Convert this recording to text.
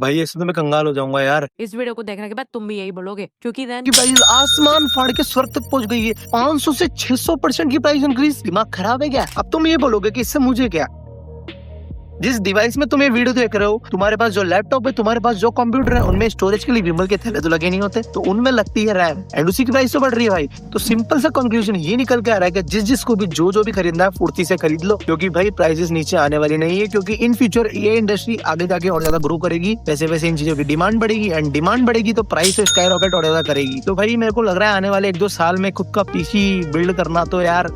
भाई ऐसे तो मैं कंगाल हो जाऊंगा यार। इस वीडियो को देखने के बाद तुम भी यही बोलोगे, क्योंकि then कि प्राइस आसमान फाड़ के स्वर्ग तक पहुंच गई है। 500 से 600% की प्राइस इंक्रीज। दिमाग खराब है क्या? अब तुम ये बोलोगे कि इससे मुझे क्या? जिस डिवाइस में तुम ये वीडियो देख रहे हो, तुम्हारे पास जो लैपटॉप है, तुम्हारे पास जो कंप्यूटर है, उनमें स्टोरेज के लिए विमल के थैले तो लगे नहीं होते, तो उनमें लगती है रैम, एंड उसी की प्राइस तो बढ़ रही है भाई। तो सिंपल सा कंक्लूजन ये निकल के आ रहा है कि जिसको भी जो भी खरीदना है फुर्ती से खरीद लो, क्योंकि भाई प्राइसेस नीचे आने वाली नहीं है। क्योंकि इन फ्यूचर ये इंडस्ट्री आगे जाके और ज्यादा ग्रो करेगी, वैसे वैसे इन चीजों की डिमांड बढ़ेगी, एंड डिमांड बढ़ेगी तो प्राइस तो स्काई रॉकेट और ज्यादा करेगी। तो भाई मेरे को लग रहा है आने वाले 1-2 साल में खुद का पीसी बिल्ड करना तो यार